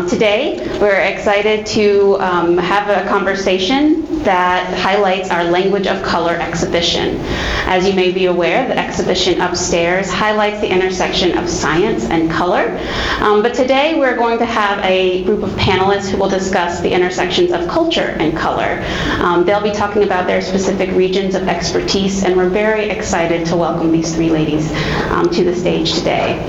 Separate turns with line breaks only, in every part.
Today, we're excited to have a conversation that highlights our Language of Color exhibition. As you may be aware, the exhibition upstairs highlights the intersection of science and color. But today, we're going to have a group of panelists who will discuss the intersections of culture and color. They'll be talking about their specific regions of expertise, and we're very excited to welcome these three ladies to the stage today.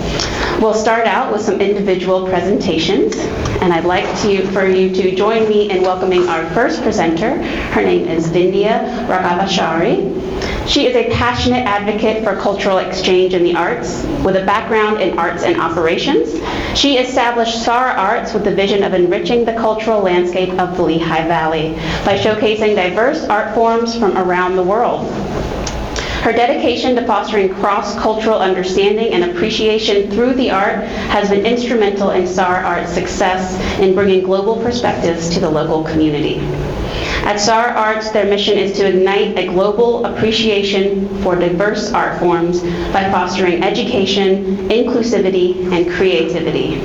We'll start out with some individual presentations, and I'd like for you to join me in welcoming our first presenter. Her name is Vindhya Raghavachari. She is a passionate advocate for cultural exchange in the arts with a background in arts and operations. She established SAR Arts with the vision of enriching the cultural landscape of the Lehigh Valley by showcasing diverse art forms from around the world. Her dedication to fostering cross-cultural understanding and appreciation through the art has been instrumental in SAR Art's success in bringing global perspectives to the local community. At SAR Arts, their mission is to ignite a global appreciation for diverse art forms by fostering education, inclusivity, and creativity.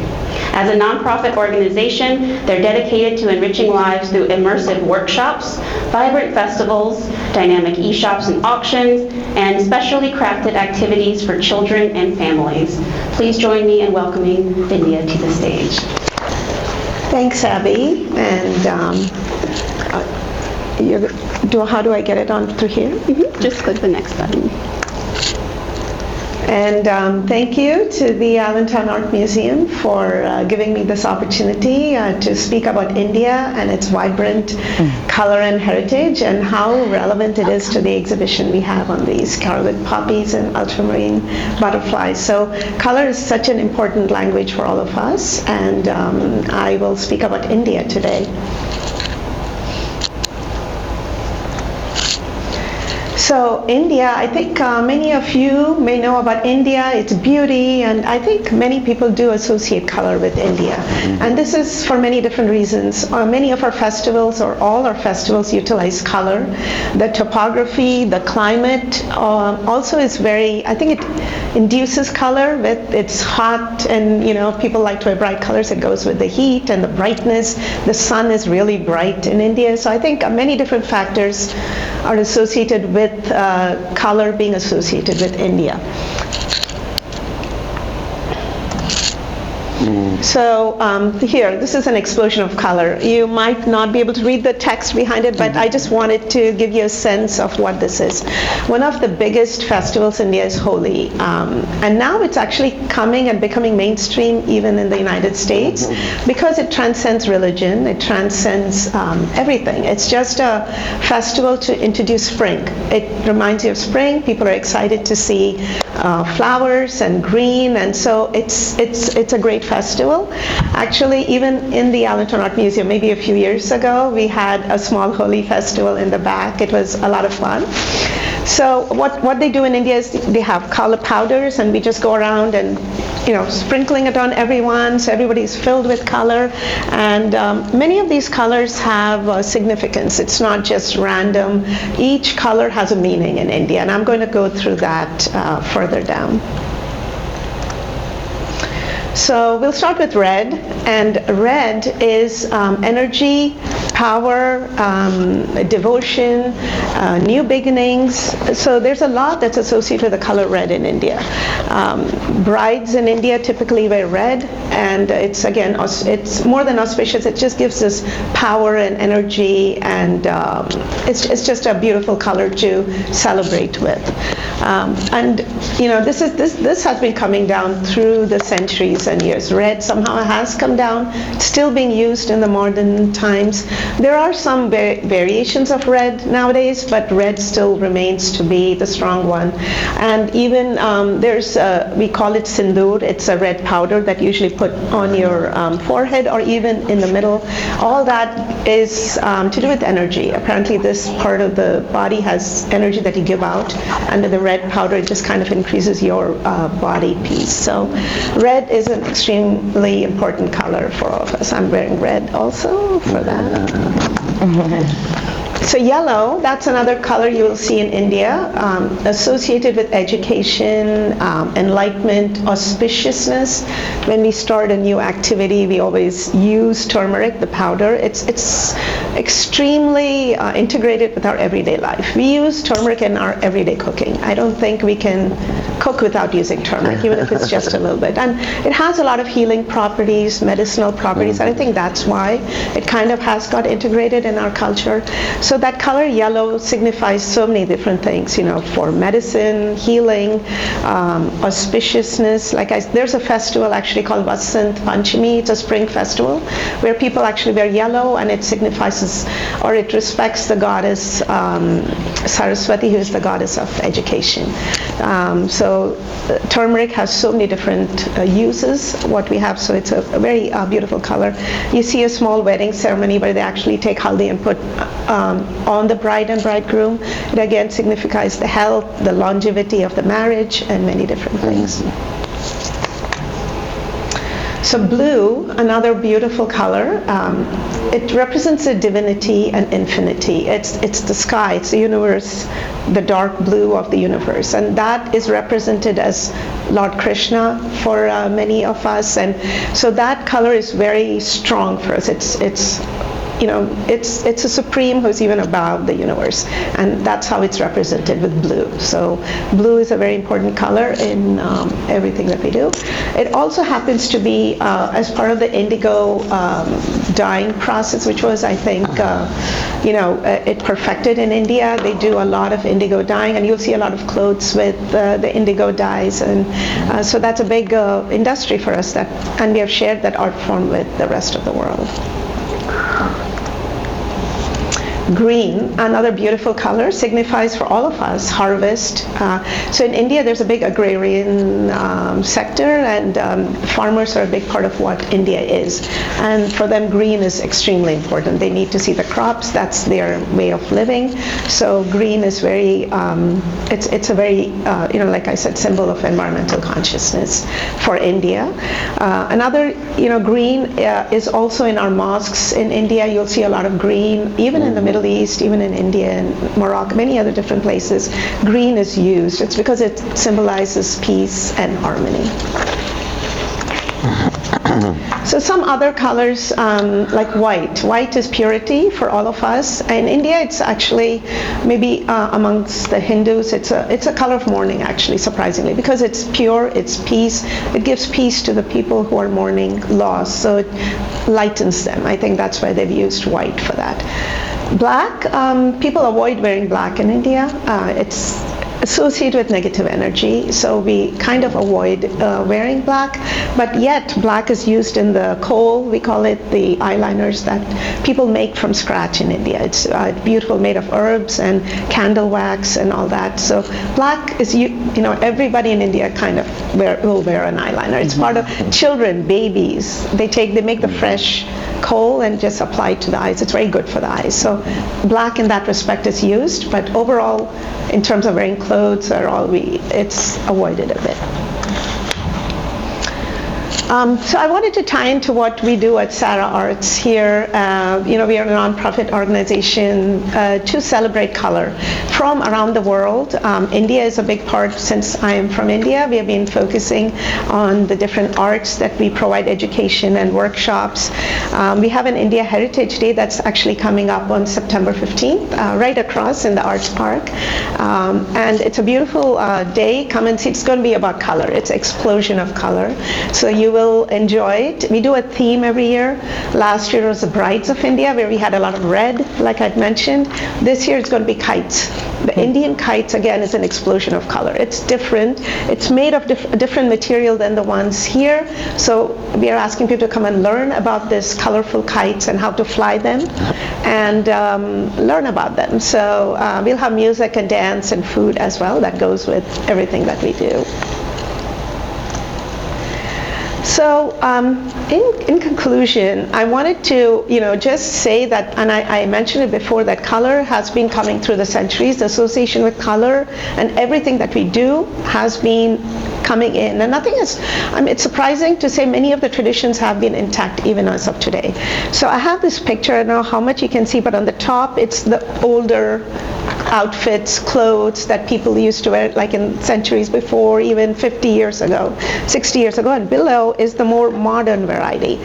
As a nonprofit organization, they're dedicated to enriching lives through immersive workshops, vibrant festivals, dynamic e-shops and auctions, and specially crafted activities for children and families. Please join me in welcoming Vindhya to the stage.
Thanks, Abby. And how do I get it on through here?
Just click the next button.
And thank you to the Allentown Art Museum for giving me this opportunity to speak about India and its vibrant color and heritage, and how relevant it is to the exhibition we have on these scarlet poppies and ultramarine butterflies. So color is such an important language for all of us, and I will speak about India today. So India, I think many of you may know about India, its beauty, and I think many people do associate color with India. And this is for many different reasons. Many of our festivals, or all our festivals, utilize color. The topography, the climate also is very, I think it induces color. It's hot, and people like to wear bright colors. It goes with the heat and the brightness. The sun is really bright in India. So I think many different factors are associated with color being associated with India. So here, this is an explosion of color. You might not be able to read the text behind it, but I just wanted to give you a sense of what this is. One of the biggest festivals in India is Holi, and now it's actually coming and becoming mainstream even in the United States because it transcends religion, it transcends everything. It's just a festival to introduce spring. It reminds you of spring. People are excited to see flowers and green, and so it's a great festival. Actually, even in the Allentown Art Museum, maybe a few years ago, we had a small Holi festival in the back. It was a lot of fun. So what they do in India is they have color powders, and we just go around and sprinkling it on everyone, so everybody's filled with color. And many of these colors have significance. It's not just random. Each color has a meaning in India, and I'm going to go through that further down. So we'll start with red, and red is energy, power, devotion, new beginnings. So there's a lot that's associated with the color red in India. Brides in India typically wear red, and it's more than auspicious. It just gives us power and energy, and it's just a beautiful color to celebrate with. And this has been coming down through the centuries and years. Red somehow has come down, still being used in the modern times. There are some variations of red nowadays, but red still remains to be the strong one. And even we call it sindoor. It's a red powder that you usually put on your forehead or even in the middle. All that is to do with energy. Apparently this part of the body has energy that you give out, and with the red powder it just kind of increases your body peace. So red is an extremely important color for all of us. I'm wearing red also for that. So yellow, that's another color you will see in India, associated with education, enlightenment, auspiciousness. When we start a new activity, we always use turmeric, the powder. It's extremely integrated with our everyday life. We use turmeric in our everyday cooking. I don't think we can cook without using turmeric, even if it's just a little bit. And it has a lot of healing properties, medicinal properties, and I think that's why it kind of has got integrated in our culture. So that color yellow signifies so many different things, for medicine, healing, auspiciousness. There's a festival actually called Vasant Panchami. It's a spring festival where people actually wear yellow, and it signifies, or it respects the goddess Saraswati, who is the goddess of education. So turmeric has so many different uses, what we have, so it's a very beautiful color. You see a small wedding ceremony where they actually take haldi and put on the bride and bridegroom. It again signifies the health, the longevity of the marriage, and many different things. So blue, another beautiful color, it represents the divinity and infinity. It's the sky, it's the universe, the dark blue of the universe. And that is represented as Lord Krishna for many of us. And so that color is very strong for us. It's a supreme who's even above the universe, and that's how it's represented with blue. So blue is a very important color in everything that we do. It also happens to be as part of the indigo dyeing process, which was, I think, it perfected in India. They do a lot of indigo dyeing, and you'll see a lot of clothes with the indigo dyes, and so that's a big industry for us, and we have shared that art form with the rest of the world. Green, another beautiful color, signifies for all of us harvest. So in India, there's a big agrarian sector, and farmers are a big part of what India is. And for them, green is extremely important. They need to see the crops. That's their way of living. So green is very, it's a very, like I said, symbol of environmental consciousness for India. Another, green is also in our mosques in India. You'll see a lot of green, even in the Middle East, even in India and Morocco, many other different places. Green is used. It's because it symbolizes peace and harmony. So some other colors, like white. White is purity for all of us. In India, it's actually, maybe amongst the Hindus, it's a color of mourning, actually, surprisingly, because it's pure, it's peace. It gives peace to the people who are mourning loss, so it lightens them. I think that's why they've used white for that. Black, people avoid wearing black in India. It's associated with negative energy, so we kind of avoid wearing black, but yet black is used in the kohl, we call it, the eyeliners that people make from scratch in India. It's beautiful, made of herbs and candle wax and all that. So black is, everybody in India kind of will wear an eyeliner. It's part of children, babies. They make the fresh kohl and just apply it to the eyes. It's very good for the eyes. So black in that respect is used, but overall, in terms of wearing clothes, it's avoided a bit. So I wanted to tie into what we do at Sarah Arts here. We are a nonprofit organization to celebrate color from around the world. India is a big part. Since I am from India, we have been focusing on the different arts that we provide education and workshops. We have an India Heritage Day that's actually coming up on September 15th, right across in the Arts Park. And it's a beautiful day. Come and see. It's going to be about color. It's explosion of color. So you will enjoy it. We do a theme every year. Last year was the Brides of India, where we had a lot of red, like I'd mentioned. This year it's going to be kites. The Indian kites, again, is an explosion of color. It's different. It's made of different material than the ones here. So we are asking people to come and learn about this colorful kites and how to fly them and learn about them. So we'll have music and dance and food as well. That goes with everything that we do. So in conclusion, I wanted to just say that, and I mentioned it before, that color has been coming through the centuries. The association with color and everything that we do has been coming in. And nothing is, it's surprising to say many of the traditions have been intact even as of today. So I have this picture, I don't know how much you can see, but on the top it's the older outfits, clothes that people used to wear like in centuries before, even 50 years ago, 60 years ago, and below is the more modern variety.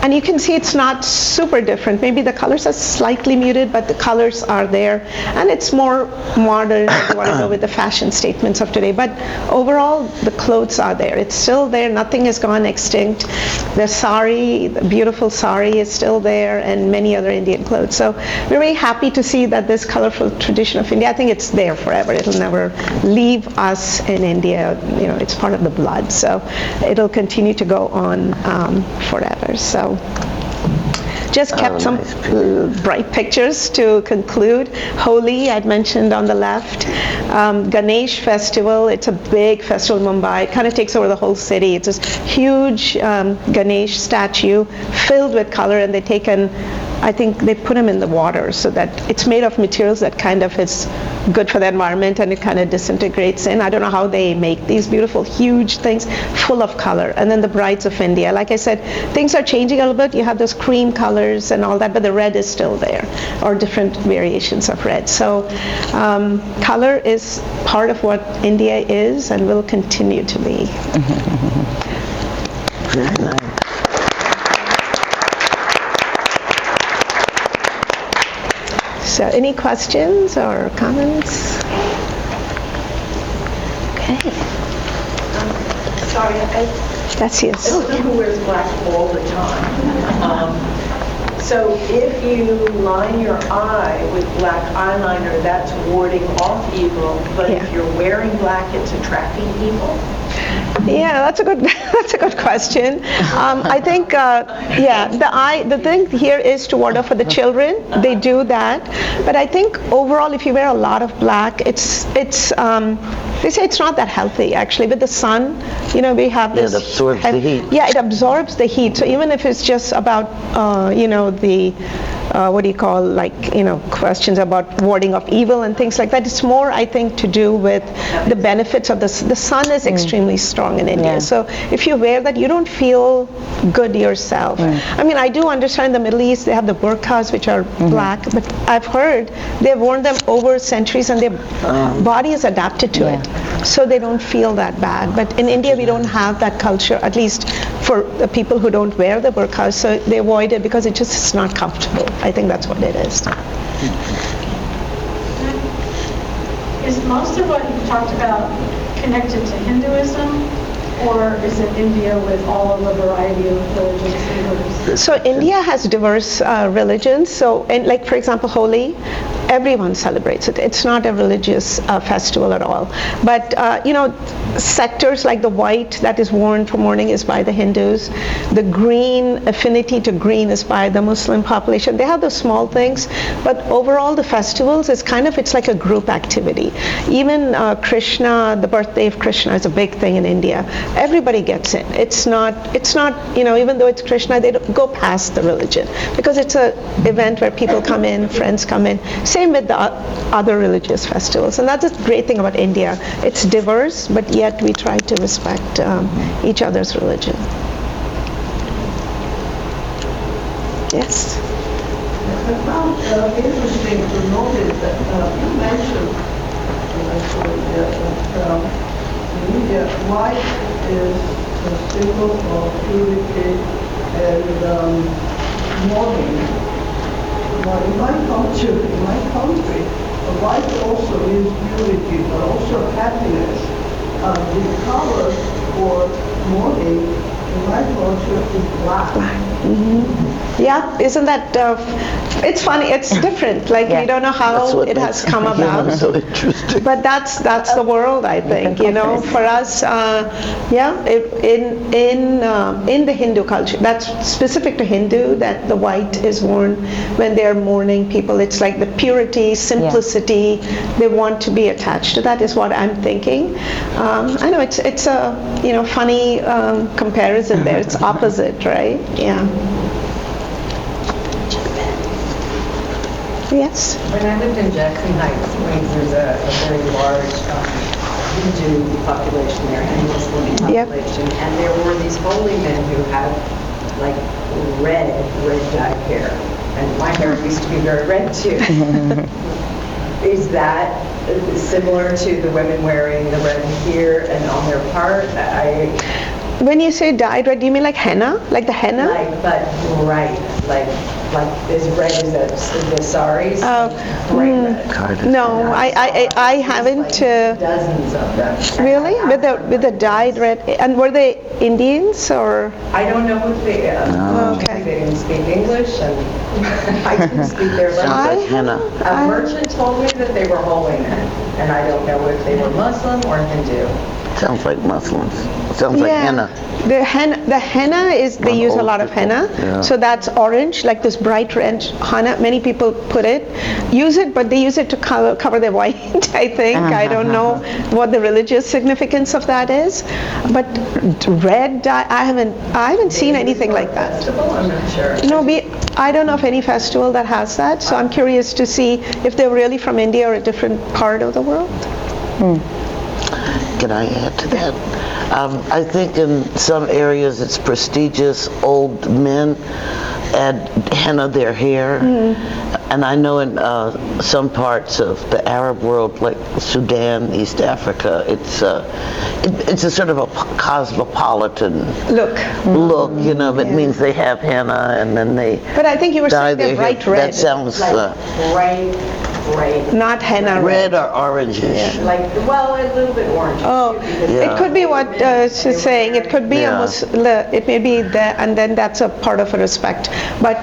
And you can see it's not super different. Maybe the colors are slightly muted, but the colors are there. And it's more modern if you want to go with the fashion statements of today. But overall, the clothes are there. It's still there. Nothing has gone extinct. The sari, the beautiful sari is still there, and many other Indian clothes. So we're very happy to see that this colorful tradition of India, I think it's there forever. It'll never leave us in India. It's part of the blood. So it'll continue to go on forever. So just kept some bright pictures to conclude. Holi, I'd mentioned on the left. Ganesh festival, it's a big festival in Mumbai. It kind of takes over the whole city. It's this huge Ganesh statue filled with color, and I think they put them in the water so that it's made of materials that kind of is good for the environment, and it kind of disintegrates in. I don't know how they make these beautiful, huge things full of color. And then the brides of India. Like I said, things are changing a little bit. You have those cream colors and all that, but the red is still there, or different variations of red. So color is part of what India is and will continue to be.
Very nice.
So any questions or comments? Okay.
Sorry,
That's yes.
as someone who wears black all the time, so if you line your eye with black eyeliner, that's warding off evil, but
Yeah.
if you're wearing black, it's attracting evil?
Yeah, that's a good question. I think the thing here is to ward off for the children. They do that, but I think overall, if you wear a lot of black, it's they say it's not that healthy actually. With the sun, we have this.
It absorbs the heat.
Yeah, it absorbs the heat. So even if it's just about the what do you call, questions about warding off evil and things like that, it's more, I think, to do with the benefits of the sun is extremely strong in India.
Yeah.
So if you wear that, you don't feel good yourself. I mean, I do understand in the Middle East they have the burqas, which are black, but I've heard they've worn them over centuries and their body is adapted to it, so they don't feel that bad. But in India, we don't have that culture, at least for the people who don't wear the burqas, so they avoid it because it just is not comfortable. I think that's what it is.
Is most of what you talked about connected to Hinduism, or is it India with all of the variety of religions and groups?
So India has diverse religions. So, like for example, Holi, everyone celebrates it. It's not a religious festival at all. But sectors like the white that is worn for mourning is by the Hindus. The green, affinity to green, is by the Muslim population. They have those small things, but overall the festivals is it's like a group activity. Even Krishna, the birthday of Krishna is a big thing in India. Everybody gets in. It's not, even though it's Krishna, they don't go past the religion because it's an event where people come in, friends come in. Same with the other religious festivals. And that's the great thing about India. It's diverse, but yet we try to respect each other's religion. Yes?
I found interesting to notice that you mentioned, in India, white is a symbol of purity and mourning. Now, in my culture, in my country, white also means purity, but also happiness. The color for mourning in my culture is black.
Yeah, isn't that, it's funny, it's different. We don't know how it has come about.
So interesting.
But that's the world, I think. For us, in the Hindu culture, that's specific to Hindu, that the white is worn when they're mourning people. It's like the purity, simplicity. They want to be attached to that, is what I'm thinking. I know it's a funny comparison there. It's opposite, right? Yeah. Yes.
When I lived in Jackson Heights, there's a very large
Hindu population there, and Muslim
Yep.
population, and there were these holy men who had like red dyed hair, and my hair used to be very red too. Is that similar to the women wearing the red here and on their part?
When you say dyed red, do you mean like henna? Like the henna?
But bright, like as red as the saris, bright red.
No, I haven't.
Dozens of them.
Really? With the dyed red? And were they Indians or?
I don't know if they,
Okay.
they didn't speak English, and I didn't speak their language. A merchant told me that they were holy men, and I don't know if they were Muslim or Hindu.
Sounds like Muslims. Sounds like henna.
The henna is, they use a lot of henna.
Yeah.
So that's orange, like this bright red henna. Many people use it, but they use it to cover their white, I think. I don't know what the religious significance of that is. But red dye, I haven't seen anything like that.
Festival? I'm not sure.
No, I don't know of any festival that has that. So I'm curious to see if they're really from India or a different part of the world.
Can I add to that? I think in some areas it's prestigious. Old men add henna their hair. And I know in some parts of the Arab world, like Sudan, East Africa, it's a sort of a cosmopolitan
Look.
You know. It means they have henna and then they
But I think you were
dye
saying they're
their hair.
bright red.
That sounds
Bright.
Not henna
red or orangish.
Well, a little bit orange.
Oh,
Yeah.
it could be what she's saying. It could be
Yeah.
it may be there, and then that's a part of a respect. But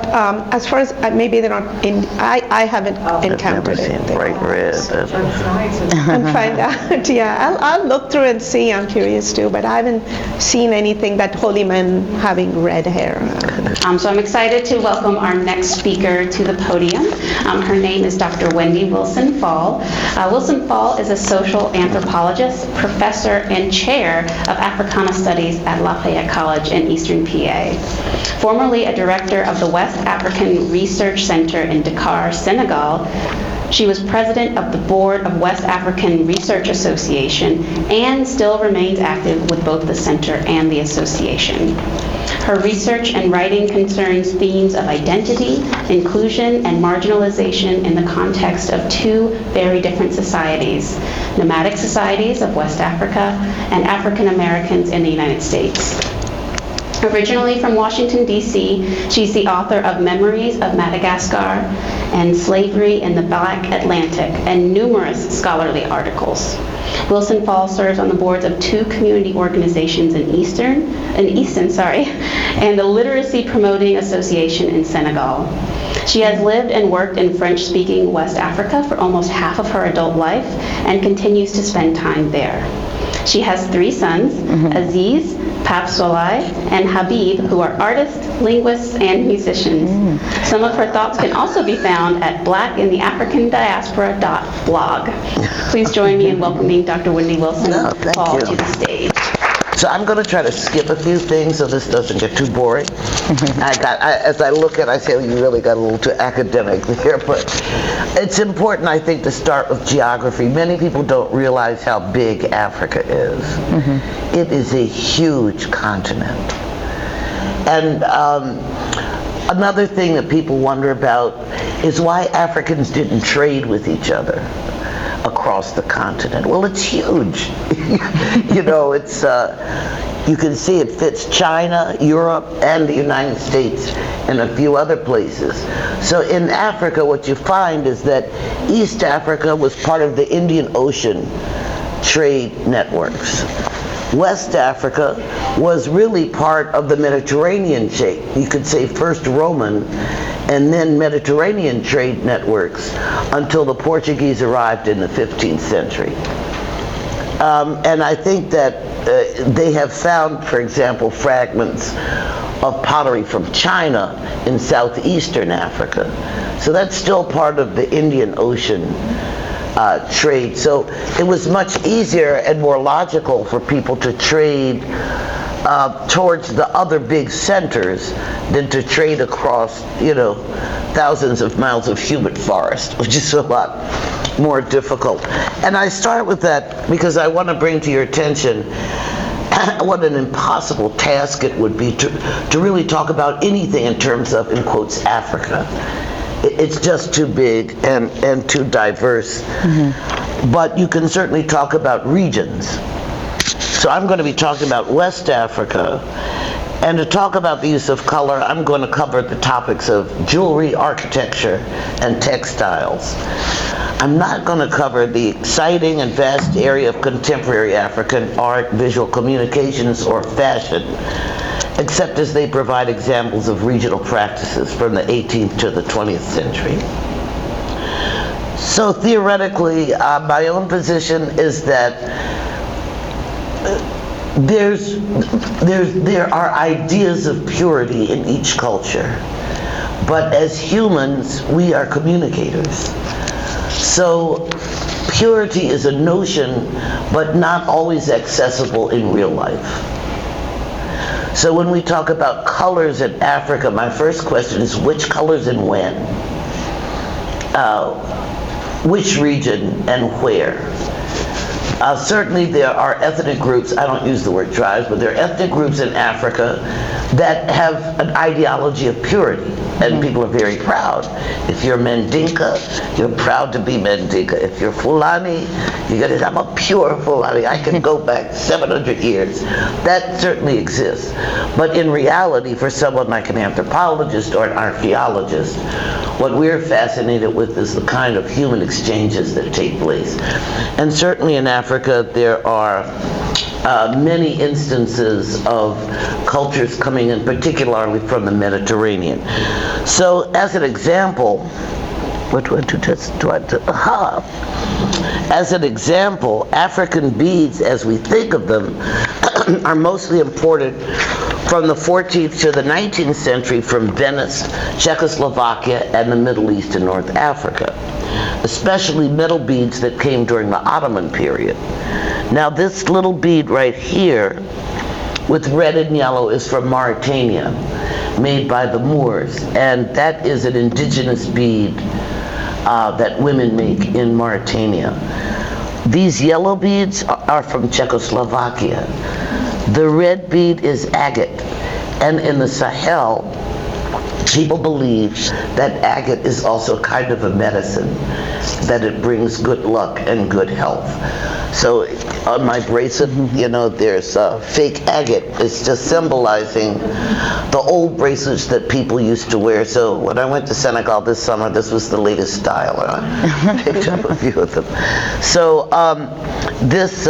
as far as maybe they're not in, I haven't
I've never
encountered
seen
it.
bright red.
That's nice.
And find out. Yeah, I'll look through and see. I'm curious too, but I haven't seen anything that holy men having red hair.
So I'm excited to welcome our next speaker to the podium. Her name is Dr. Wendy Wilson Fall. Wilson Fall is a social anthropologist, professor, and chair of Africana Studies at Lafayette College in Eastern PA. Formerly a director of the West African Research Center in Dakar, Senegal, she was president of the board of West African Research Association and still remains active with both the center and the association. Her research and writing concerns themes of identity, inclusion, and marginalization in the context of two very different societies, nomadic societies of West Africa and African Americans in the United States. Originally from Washington, D.C., she's the author of Memories of Madagascar and Slavery in the Black Atlantic and numerous scholarly articles. Wilson Fall serves on the boards of two community organizations in Easton, and the Literacy Promoting Association in Senegal. She has lived and worked in French-speaking West Africa for almost half of her adult life and continues to spend time there. She has three sons, Aziz, Pap Solai, and Habib, who are artists, linguists, and musicians. Some of her thoughts can also be found at blackintheafricandiaspora.blog. Please join me in welcoming Dr. Wendy Wilson Fall to the stage.
So I'm going to try to skip a few things so this doesn't get too boring. As I look at it, I say, oh, you really got a little too academic there, but it's important, I think, to start with geography. Many people don't realize how big Africa is. It is a huge continent. And another thing that people wonder about is why Africans didn't trade with each other across the continent. Well, it's huge. You know, it's you can see it fits China, Europe, and the United States, and a few other places. So in Africa, what you find is that East Africa was part of the Indian Ocean trade networks. West Africa was really part of the Mediterranean trade. You could say first Roman and then Mediterranean trade networks until the Portuguese arrived in the 15th century. And I think that they have found, for example, fragments of pottery from China in southeastern Africa. So that's still part of the Indian Ocean trade. So it was much easier and more logical for people to trade towards the other big centers than to trade across, you know, thousands of miles of humid forest, which is a lot more difficult. And I start with that because I want to bring to your attention what an impossible task it would be to really talk about anything in terms of, in quotes, Africa. It's just too big and too diverse. But you can certainly talk about regions. So I'm going to be talking about West Africa. And to talk about the use of color, I'm going to cover the topics of jewelry, architecture, and textiles. I'm not going to cover the exciting and vast area of contemporary African art, visual communications, or fashion, except as they provide examples of regional practices from the 18th to the 20th century. So theoretically, my own position is that there are ideas of purity in each culture, but as humans, we are communicators. So purity is a notion, but not always accessible in real life. So when we talk about colors in Africa, my first question is which colors and when? Which region and where? Certainly there are ethnic groups, I don't use the word tribes, but there are ethnic groups in Africa that have an ideology of purity, and people are very proud. If you're Mandinka, you're proud to be Mandinka. If you're Fulani, you're going to say, I'm a pure Fulani. I can go back 700 years. That certainly exists. But in reality, for someone like an anthropologist or an archaeologist, what we're fascinated with is the kind of human exchanges that take place. And certainly in Africa, there are many instances of cultures coming in, particularly from the Mediterranean. So as an example, as an example, African beads, as we think of them, are mostly imported from the 14th to the 19th century from Venice, Czechoslovakia, and the Middle East and North Africa, especially metal beads that came during the Ottoman period. Now this little bead right here with red and yellow is from Mauritania, made by the Moors, and that is an indigenous bead that women make in Mauritania. These yellow beads are from Czechoslovakia. The red bead is agate, and in the Sahel, people believe that agate is also kind of a medicine, that it brings good luck and good health. So on my bracelet, there's fake agate. It's just symbolizing the old bracelets that people used to wear. So when I went to Senegal this summer, this was the latest style, and I picked up a few of them. So this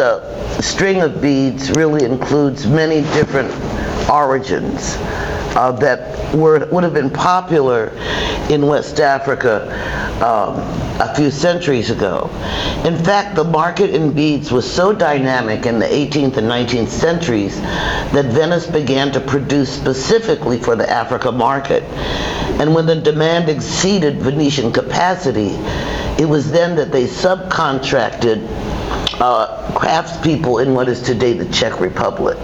string of beads really includes many different origins that would have been popular in West Africa a few centuries ago. In fact, the market in beads was so dynamic in the 18th and 19th centuries that Venice began to produce specifically for the Africa market. And when the demand exceeded Venetian capacity, it was then that they subcontracted craftspeople in what is today the Czech Republic.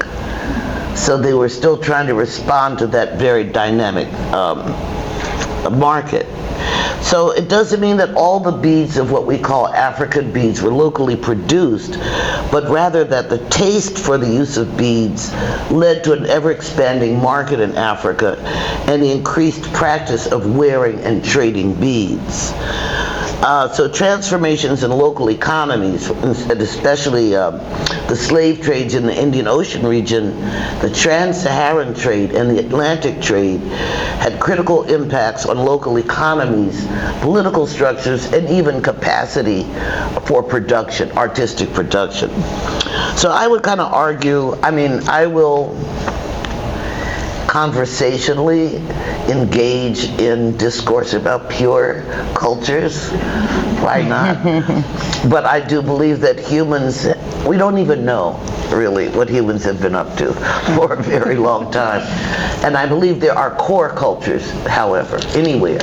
So they were still trying to respond to that very dynamic market. So it doesn't mean that all the beads of what we call African beads were locally produced, but rather that the taste for the use of beads led to an ever-expanding market in Africa and the increased practice of wearing and trading beads. So transformations in local economies, and especially the slave trades in the Indian Ocean region, the trans-Saharan trade, and the Atlantic trade had critical impacts on local economies, political structures, and even capacity for production, artistic production. So I would kind of argue, I will conversationally engage in discourse about pure cultures. Why not? But I do believe that humans, we don't even know really what humans have been up to for a very long time. And I believe there are core cultures, however, anywhere.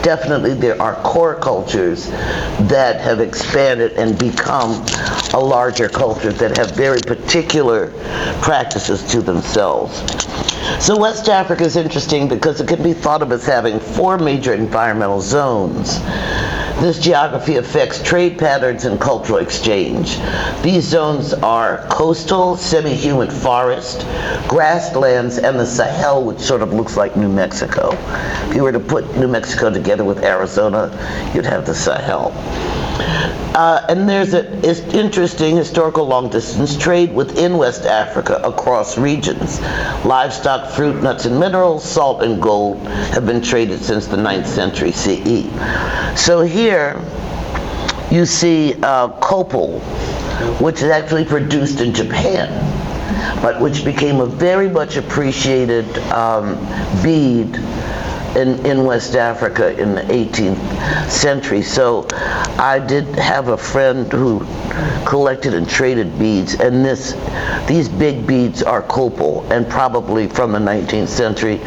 Definitely there are core cultures that have expanded and become a larger culture that have very particular practices to themselves. So West Africa is interesting because it can be thought of as having 4 major environmental zones. This geography affects trade patterns and cultural exchange. These zones are coastal, semi-humid forest, grasslands, and the Sahel, which sort of looks like New Mexico. If you were to put New Mexico together with Arizona, you'd have the Sahel. And there's an interesting historical long-distance trade within West Africa across regions. Livestock, fruit, nuts, and minerals, salt, and gold have been traded since the 9th century CE. So here you see copal, which is actually produced in Japan, but which became a very much appreciated bead in West Africa in the 18th century. So I did have a friend who collected and traded beads, and these big beads are copal and probably from the 19th century.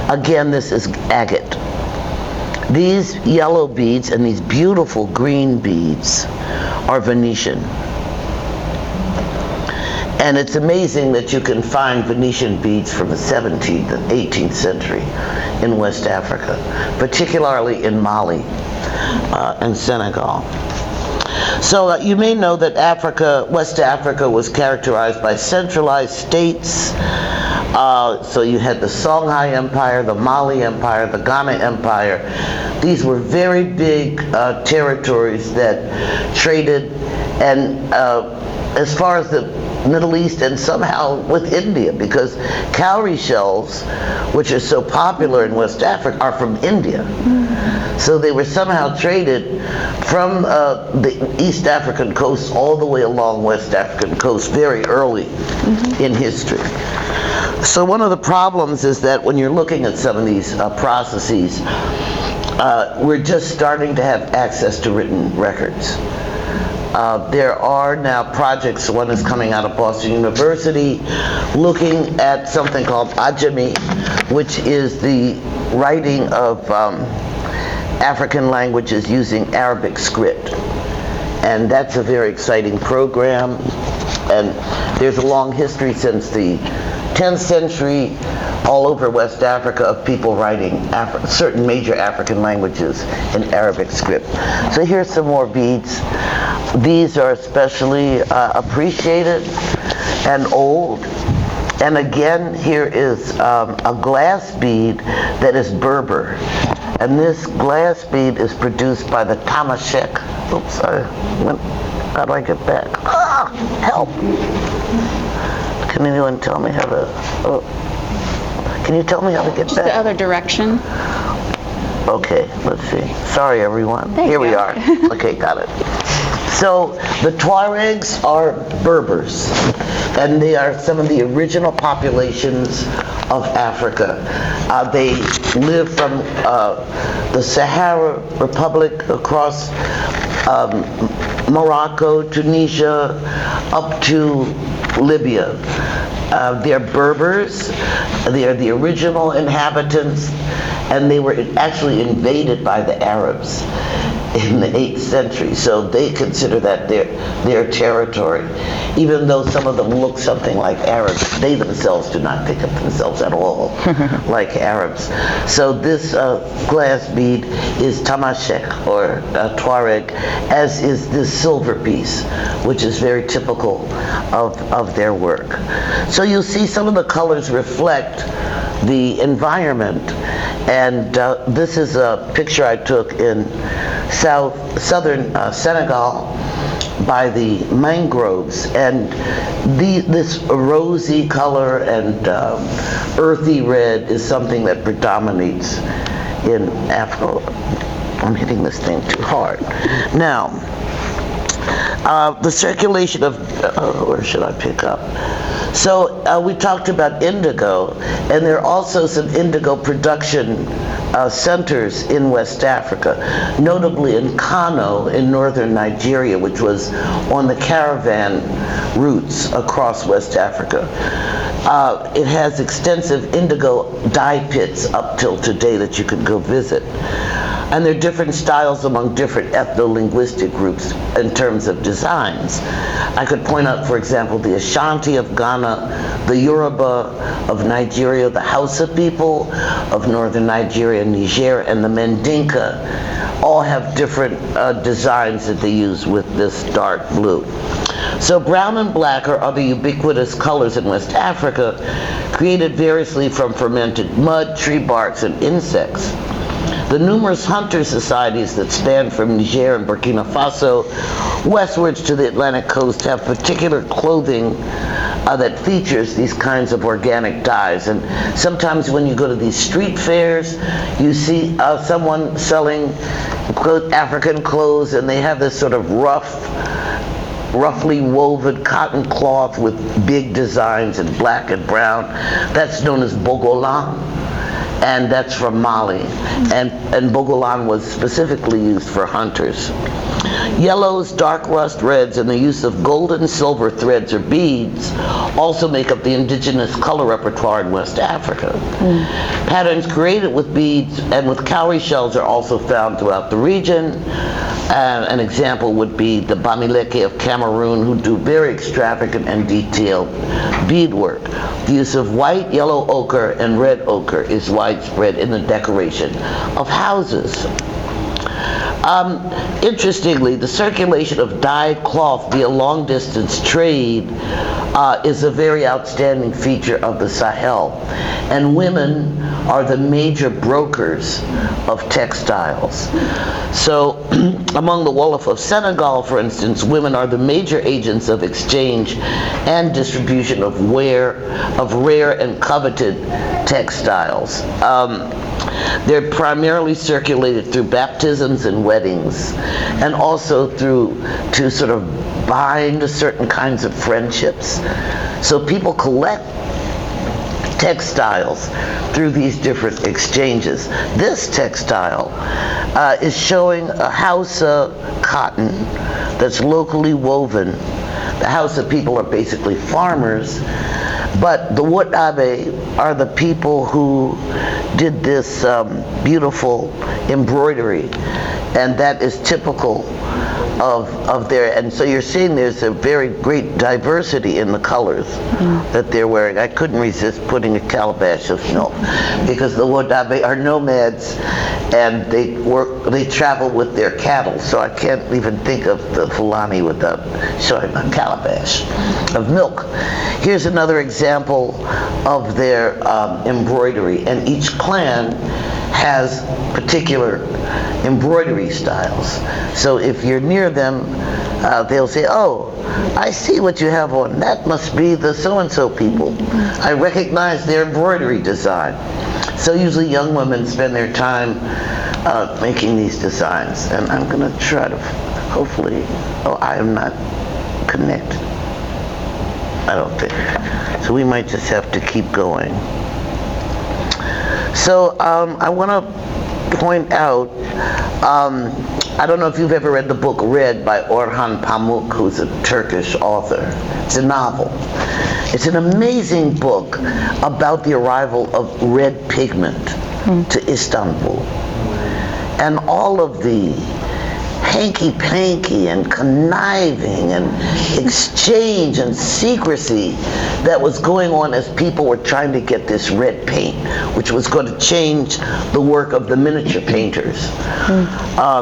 Again, this is agate. These yellow beads and these beautiful green beads are Venetian. And it's amazing that you can find Venetian beads from the 17th and 18th century in West Africa, particularly in Mali and Senegal. So you may know that West Africa was characterized by centralized states. So you had the Songhai Empire, the Mali Empire, the Ghana Empire. These were very big territories that traded, and as far as the Middle East and somehow with India, because cowrie shells, which are so popular in West Africa, are from India. So they were somehow traded from the East African coast all the way along West African coast very early in history. So one of the problems is that when you're looking at some of these processes, we're just starting to have access to written records. There are now projects, one is coming out of Boston University, looking at something called Ajami, which is the writing of African languages using Arabic script. And that's a very exciting program. And there's a long history since the 10th century all over West Africa of people writing certain major African languages in Arabic script. So here's some more beads. These are especially appreciated and old. And again, here is a glass bead that is Berber. And this glass bead is produced by the Tamashek. Oops, how do I get back? Help! Can anyone tell me how to, can you tell me how to get
Just
back?
the other direction.
Okay, let's see. Sorry, everyone.
There you
Here we
go.
are. Okay, got it. So the Tuaregs are Berbers, and they are some of the original populations of Africa. They live from the Sahara Republic across Morocco, Tunisia, up to Libya. They're Berbers. They are the original inhabitants, and they were actually invaded by the Arabs in the 8th century, so they consider that their territory, even though some of them look something like Arabs. They themselves do not think of themselves at all like Arabs. So this glass bead is Tamashek, or Tuareg, as is this silver piece, which is very typical of their work. So you'll see some of the colors reflect the environment. And this is a picture I took in southern Senegal by the mangroves, and this rosy color and earthy red is something that predominates in Africa. I'm hitting this thing too hard. Now, the circulation of, where should I pick up? So we talked about indigo, and there are also some indigo production centers in West Africa, notably in Kano in northern Nigeria, which was on the caravan routes across West Africa. It has extensive indigo dye pits up till today that you can go visit. And there are different styles among different ethno-linguistic groups in terms of designs. I could point out, for example, the Ashanti of Ghana, the Yoruba of Nigeria, the Hausa people of northern Nigeria and Niger, and the Mandinka all have different designs that they use with this dark blue. So brown and black are other ubiquitous colors in West Africa, created variously from fermented mud, tree barks, and insects. The numerous hunter societies that span from Niger and Burkina Faso westwards to the Atlantic coast have particular clothing that features these kinds of organic dyes. And sometimes when you go to these street fairs, you see someone selling African clothes, and they have this sort of roughly woven cotton cloth with big designs in black and brown. That's known as bogolan, and that's from Mali. And bogolan was specifically used for hunters. Yellows, dark rust reds, and the use of gold and silver threads or beads also make up the indigenous color repertoire in West Africa. Patterns created with beads and with cowrie shells are also found throughout the region. An example would be the Bamileke of Cameroon, who do very extravagant and detailed beadwork. The use of white, yellow ochre, and red ochre is widespread in the decoration of houses. Interestingly, the circulation of dyed cloth via long-distance trade is a very outstanding feature of the Sahel. And women are the major brokers of textiles. So among the Wolof of Senegal, for instance, women are the major agents of exchange and distribution of rare and coveted textiles. They're primarily circulated through baptisms and weddings, and also to sort of bind certain kinds of friendships. So people collect textiles through these different exchanges. This textile is showing a Hausa cotton that's locally woven. The Hausa people are basically farmers, but the Wotabe are the people who did this beautiful embroidery, and that is typical of their, and so you're seeing there's a very great diversity in the colors that they're wearing. I couldn't resist putting a calabash of milk, because the Wodabe are nomads, and they travel with their cattle, so I can't even think of the Fulani without showing a calabash of milk. Here's another example of their embroidery, and each clan has particular embroidery styles. So if you're near them, they'll say, "Oh, I see what you have on. That must be the so-and-so people. I recognize their embroidery design." So usually young women spend their time making these designs. And I'm going to try to, hopefully, I am not connected. I don't think. So we might just have to keep going. So I want to point out, I don't know if you've ever read the book Red by Orhan Pamuk, who's a Turkish author. It's a novel. It's an amazing book about the arrival of red pigment to Istanbul. And all of the hanky-panky and conniving and exchange and secrecy that was going on as people were trying to get this red paint, which was going to change the work of the miniature painters.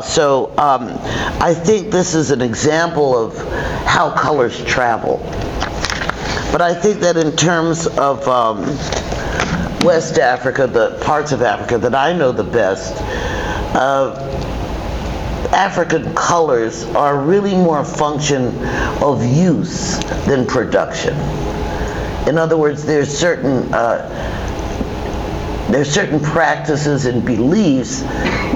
So I think this is an example of how colors travel. But I think that in terms of West Africa, the parts of Africa that I know the best, African colors are really more a function of use than production. In other words, there's certain practices and beliefs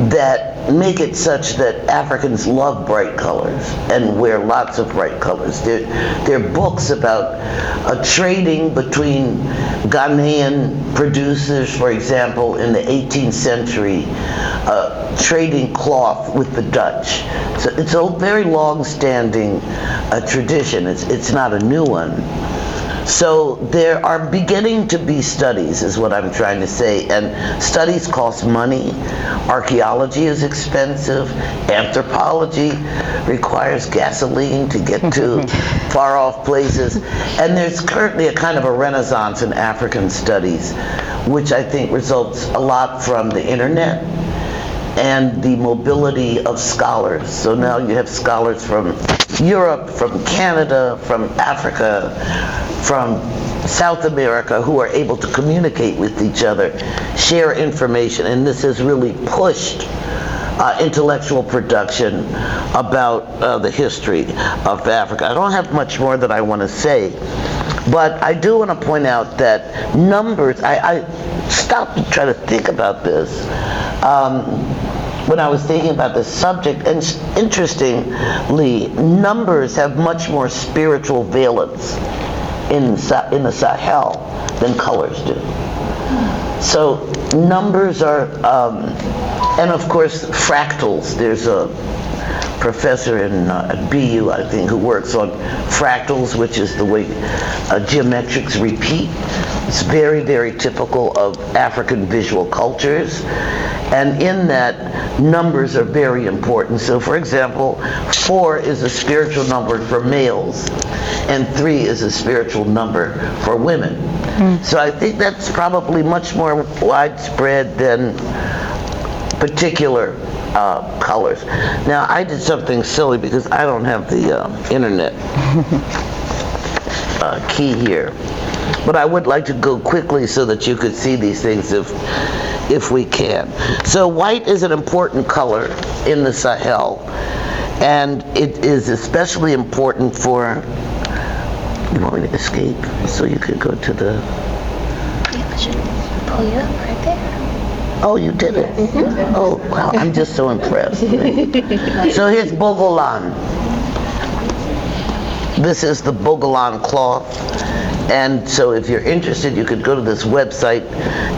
that make it such that Africans love bright colors and wear lots of bright colors. There are books about trading between Ghanaian producers, for example, in the 18th century, trading cloth with the Dutch. So it's a very long-standing tradition. It's not a new one. So there are beginning to be studies, is what I'm trying to say, and studies cost money. Archaeology is expensive. Anthropology requires gasoline to get to far off places. And there's currently a kind of a renaissance in African studies, which I think results a lot from the internet and the mobility of scholars. So now you have scholars from Europe, from Canada, from Africa, from South America who are able to communicate with each other, share information, and this has really pushed intellectual production about the history of Africa. I don't have much more that I want to say, but I do want to point out that numbers, I stopped to try to think about this when I was thinking about this subject, and interestingly, numbers have much more spiritual valence in the Sahel than colors do. So numbers are, and of course fractals. There's a professor in at BU, I think, who works on fractals, which is the way geometrics repeat. It's very, very typical of African visual cultures. And in that, numbers are very important. So for example, 4 is a spiritual number for males, and 3 is a spiritual number for women. So I think that's probably much more widespread than particular colors. Now, I did something silly because I don't have the internet key here. But I would like to go quickly so that you could see these things if we can. So white is an important color in the Sahel, and it is especially important for, you want me to escape so you could go to the...
Yeah, should pull you up right there.
Oh, you did it? Mm-hmm. Oh, wow, I'm just so impressed. So here's Bogolan. This is the Bogolan cloth. And so if you're interested, you could go to this website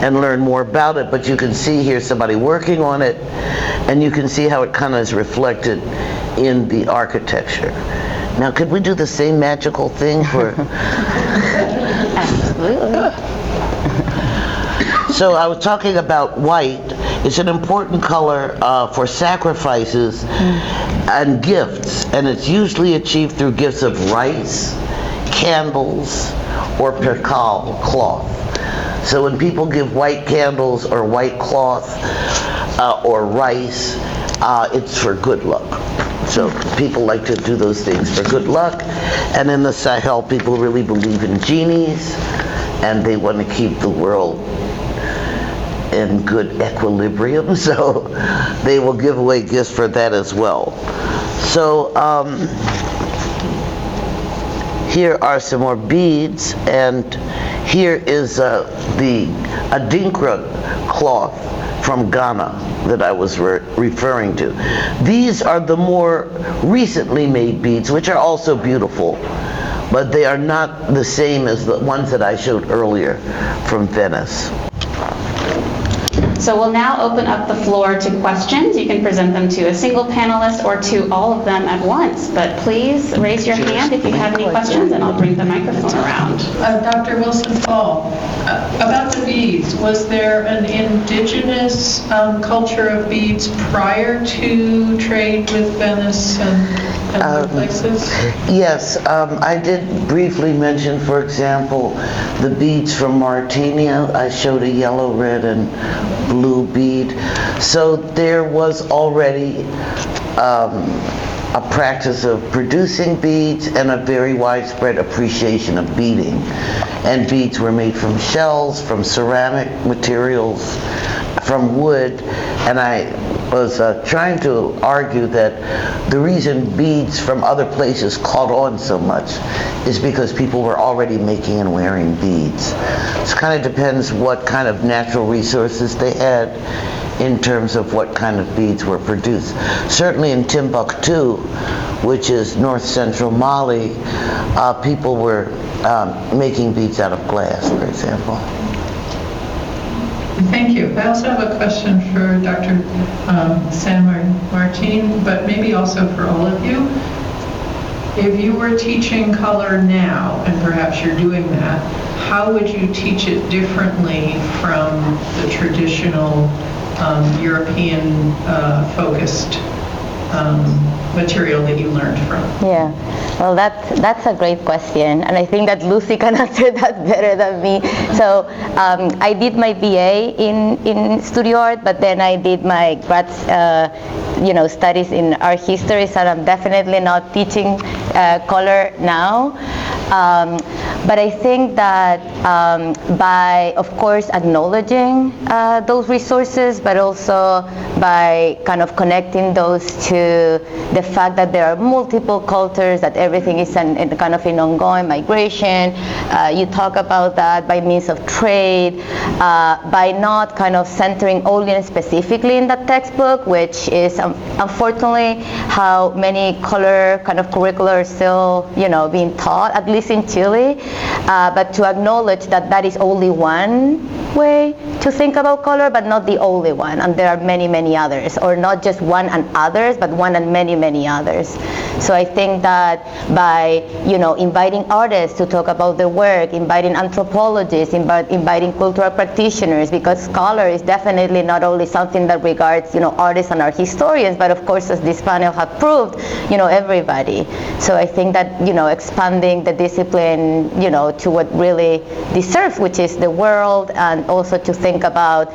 and learn more about it, but you can see here somebody working on it, and you can see how it kind of is reflected in the architecture. Now, could we do the same magical thing for...
Absolutely.
So I was talking about white. It's an important color for sacrifices and gifts, and it's usually achieved through gifts of rice, candles, or percal cloth. So when people give white candles or white cloth or rice, it's for good luck. So people like to do those things for good luck. And in the Sahel, people really believe in genies, and they want to keep the world in good equilibrium, so they will give away gifts for that as well. So here are some more beads, and here is the Adinkra cloth from Ghana that I was referring to. These are the more recently made beads, which are also beautiful, but they are not the same as the ones that I showed earlier from Venice.
So we'll now open up the floor to questions. You can present them to a single panelist or to all of them at once, but please raise your hand if you have any questions, and I'll bring the microphone around.
Dr. Wilson-Paul, about the beads, was there an indigenous culture of beads prior to trade with Venice and other places?
Yes, I did briefly mention, for example, the beads from Mauritania. I showed a yellow, red, and blue bead. So there was already a practice of producing beads and a very widespread appreciation of beading. And beads were made from shells, from ceramic materials, from wood, and I was trying to argue that the reason beads from other places caught on so much is because people were already making and wearing beads. It kind of depends what kind of natural resources they had in terms of what kind of beads were produced. Certainly in Timbuktu, which is north-central Mali, people were making beads out of glass, for example.
Thank you. I also have a question for Dr. San Martin, but maybe also for all of you. if you were teaching color now, and perhaps you're doing that, how would you teach it differently from the traditional European-focused material that you learned from?
Yeah, well, that's a great question, and I think that Lucy can answer that better than me. So I did my BA in studio art, but then I did my grad studies in art history, so I'm definitely not teaching color now. But I think that by, of course, acknowledging those resources, but also by kind of connecting those to the fact that there are multiple cultures, that everything is kind of an ongoing migration. You talk about that by means of trade, by not kind of centering only and specifically in the textbook, which is unfortunately how many color kind of curricula are still, being taught, at least in Chile. But to acknowledge that that is only one way to think about color, but not the only one, and there are many, many others, or not just one and others, but one and many, many others. So I think that by inviting artists to talk about their work, inviting anthropologists, inviting cultural practitioners, because color is definitely not only something that regards artists and art historians, but of course, as this panel have proved, everybody. So I think that expanding the discipline to what really deserves, which is the world, and also to think about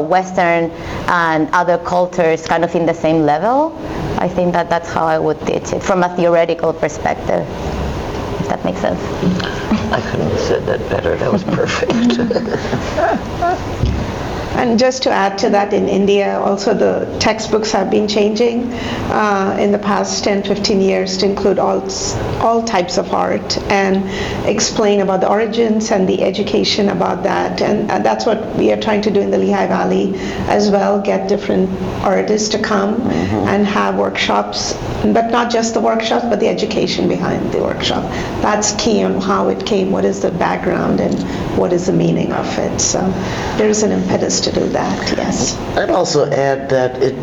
Western and other cultures kind of in the same level. I think that that's how I would teach it from a theoretical perspective, if that makes sense.
I couldn't have said that better. That was perfect.
And just to add to that, in India, also the textbooks have been changing in the past 10, 15 years to include all types of art and explain about the origins and the education about that. And that's what we are trying to do in the Lehigh Valley as well, get different artists to come and have workshops, but not just the workshops, but the education behind the workshop. That's key on how it came, what is the background, and what is the meaning of it. So there's an impetus to do that, yes.
I'd also add that it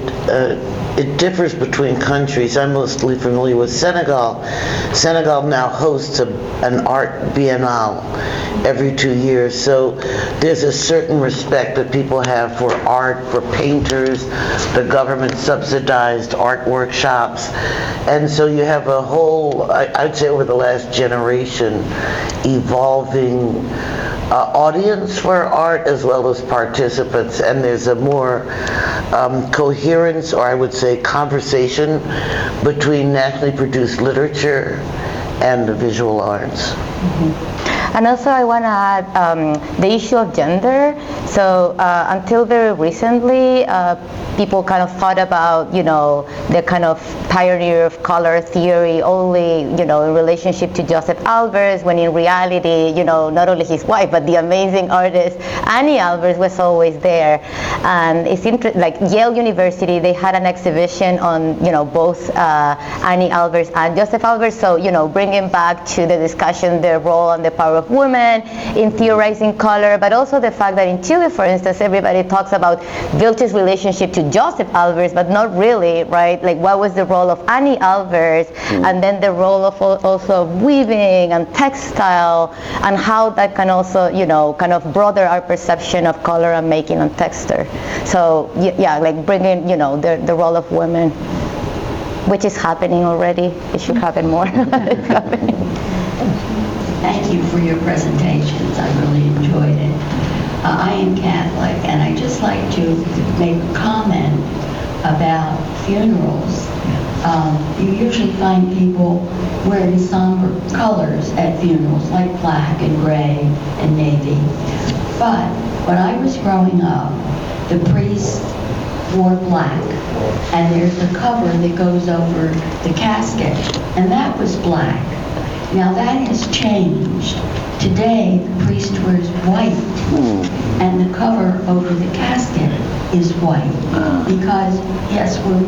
differs between countries. I'm mostly familiar with Senegal. Senegal now hosts an art biennale every 2 years, so there's a certain respect that people have for art, for painters. The government subsidized art workshops, and so you have a whole, I'd say over the last generation, evolving audience for art as well as participants, and there's a more coherence, or I would say conversation, between nationally produced literature and the visual arts.
And also I want to add the issue of gender. So until very recently, people kind of thought about, the kind of pioneer of color theory only, in relationship to Joseph Albers, when in reality, not only his wife, but the amazing artist Annie Albers was always there. And it's interesting, like Yale University, they had an exhibition on, both Annie Albers and Joseph Albers. So, bringing back to the discussion their role and the power of women in theorizing color, but also the fact that in Chile, for instance, everybody talks about Vilches' relationship to Joseph Albers, but not really, right? Like, what was the role of Annie Albers, and then the role of also weaving and textile, and how that can also, kind of broaden our perception of color and making and texture. So, yeah, like bringing, the role of women, which is happening already. It should happen more. It's happening.
Thank you for your presentations. I really enjoyed it. I am Catholic, and I just like to make a comment about funerals. You usually find people wearing somber colors at funerals, like black and gray and navy. But when I was growing up, the priests wore black, and there's a cover that goes over the casket, and that was black. Now that has changed. Today, the priest wears white, and the cover over the casket is white, because, yes, we're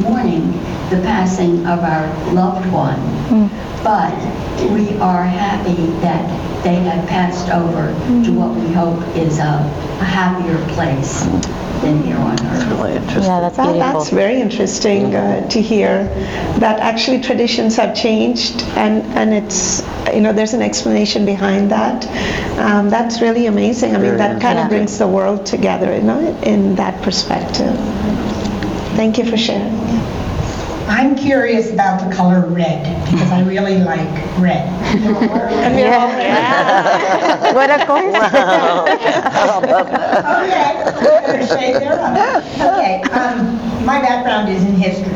mourning the passing of our loved one, but we are happy that they have passed over to what we hope is a happier place. than here on Earth.
Really interesting.
Yeah, that's beautiful.
That's very interesting to hear that actually traditions have changed and it's, there's an explanation behind that. That's really amazing. I mean, that kind of brings the world together, in that perspective. Thank you for sharing.
I'm curious about the color red because I really like red.
Yeah. What a coincidence.
Okay, better say there. Okay, my background is in history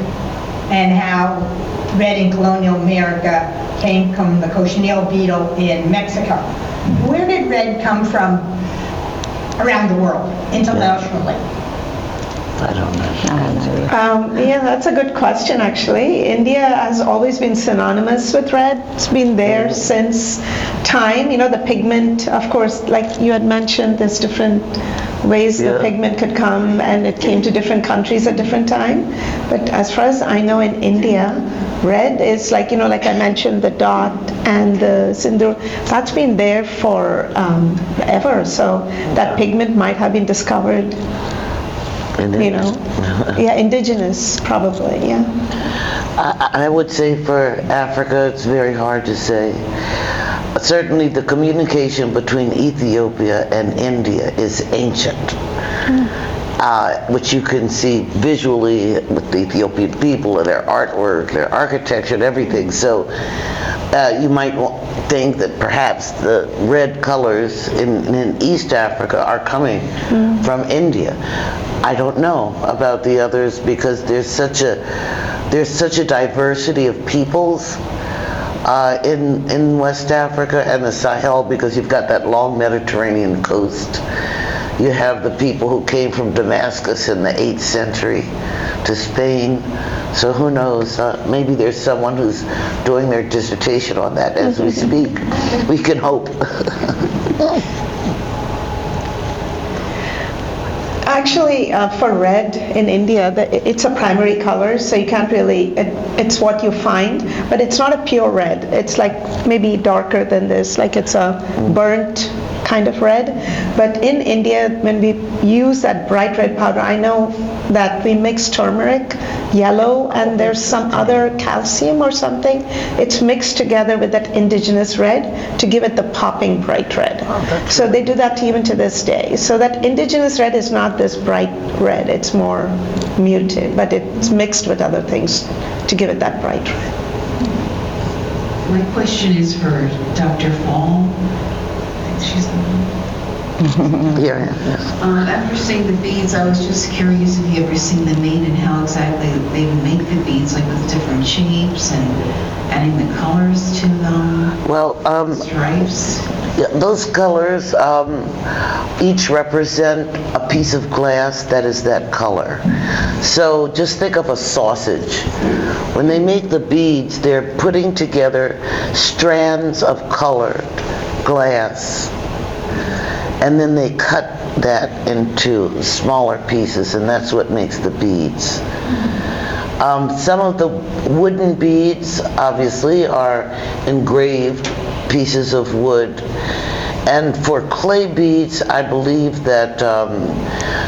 and how red in colonial America came from the cochineal beetle in Mexico. Where did red come from around the world, internationally?
I don't know.
Yeah, that's a good question, actually. India has always been synonymous with red. It's been there since time. The pigment, of course, like you had mentioned, there's different ways the pigment could come, and it came to different countries at different time. But as far as I know, in India, red is like, like I mentioned, the dot and the sindoor. That's been there for ever. So that pigment might have been discovered, indigenous, probably, yeah.
I would say for Africa, it's very hard to say. Certainly the communication between Ethiopia and India is ancient, which you can see visually with the Ethiopian people and their artwork, their architecture and everything. So you might think that perhaps the red colors in East Africa are coming from India. I don't know about the others because there's such a diversity of peoples in West Africa and the Sahel, because you've got that long Mediterranean coast. You have the people who came from Damascus in the 8th century to Spain. So who knows, maybe there's someone who's doing their dissertation on that as we speak. We can hope.
Actually, for red in India, it's a primary color, so you can't really, it's what you find, but it's not a pure red. It's like maybe darker than this, like it's a burnt kind of red. But in India, when we use that bright red powder, I know that we mix turmeric, yellow, and there's some other calcium or something. It's mixed together with that indigenous red to give it the popping bright red. So they do that even to this day. So that indigenous red is not this bright red, it's more muted, but it's mixed with other things to give it that bright red.
My question is for Dr. Fall. She's
Here, yes.
after seeing the beads, I was just curious if you ever seen them made and how exactly they would make the beads, like with different shapes and adding the colors to them.
Well,
stripes.
yeah, those colors each represent a piece of glass that is that color. So just think of a sausage. When they make the beads, they're putting together strands of colored glass, and then they cut that into smaller pieces, and that's what makes the beads. Some of the wooden beads, obviously, are engraved pieces of wood. And for clay beads, I believe that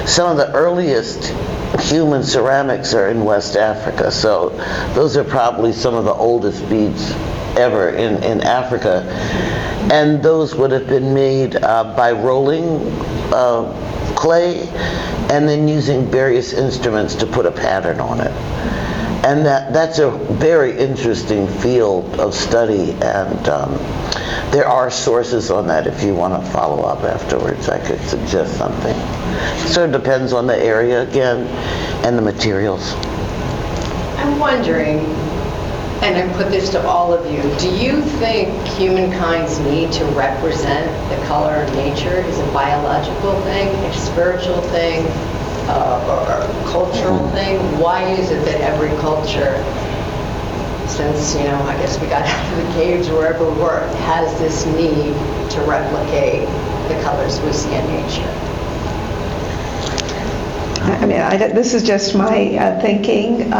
some of the earliest human ceramics are in West Africa. So those are probably some of the oldest beads ever in Africa. And those would have been made by rolling clay and then using various instruments to put a pattern on it. And that's a very interesting field of study, and there are sources on that. If you want to follow up afterwards, I could suggest something. So it depends on the area again and the materials.
I'm wondering, and I put this to all of you, do you think humankind's need to represent the color of nature is a biological thing, a spiritual thing, or a cultural thing? Why is it that every culture, since, I guess we got out of the caves, wherever we were, has this need to replicate the colors we see in nature?
I mean, this is just my thinking.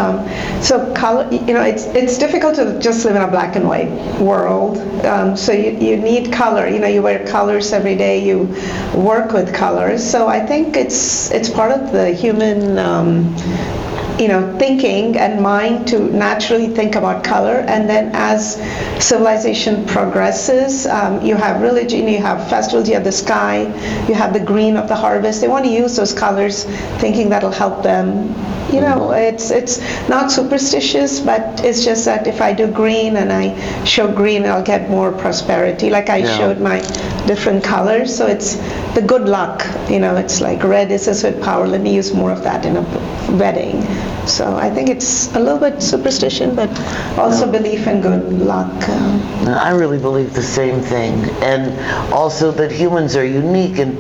So color, it's difficult to just live in a black and white world. So you need color. You wear colors every day. You work with colors. So I think it's part of the human thinking and mind to naturally think about color. And then as civilization progresses, you have religion, you have festivals, you have the sky, you have the green of the harvest. They want to use those colors thinking that'll help them. It's not superstitious, but it's just that if I do green and I show green, I'll get more prosperity. Like I showed my different colors. So it's the good luck. It's like red is associated with power. Let me use more of that in a wedding. So I think it's a little bit superstition, but also belief in good luck.
I really believe the same thing, and also that humans are unique in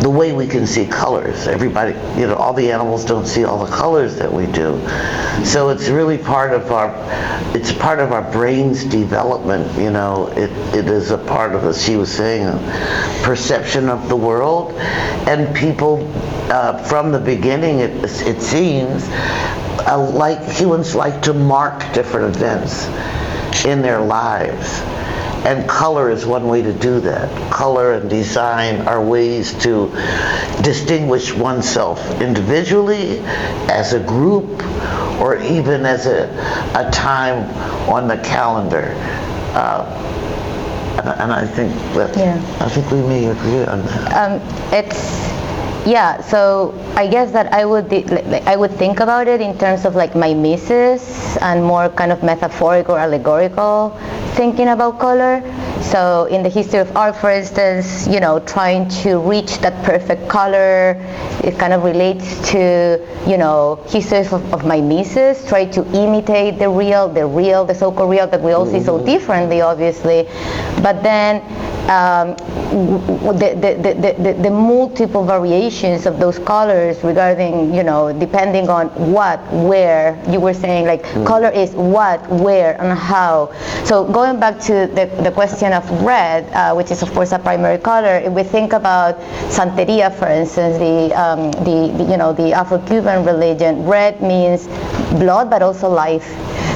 the way we can see colors. Everybody, all the animals don't see all the colors that we do. So it's really part of our brain's development. It is a part of, as she was saying, a perception of the world, and people from the beginning, it seems, like humans like to mark different events in their lives. And color is one way to do that. Color and design are ways to distinguish oneself individually, as a group, or even as a time on the calendar. And I think we may agree on that.
So I guess that I would think about it in terms of like mimesis and more kind of metaphorical or allegorical thinking about color. So in the history of art, for instance, trying to reach that perfect color, it kind of relates to, histories of mimesis, try to imitate the so-called real that we all see so differently, obviously. But then the multiple variations of those colors regarding, depending on what, where, you were saying like color is what, where, and how. So going back to the question of red, which is of course a primary color, if we think about Santeria, for instance, the Afro-Cuban religion, red means blood but also life.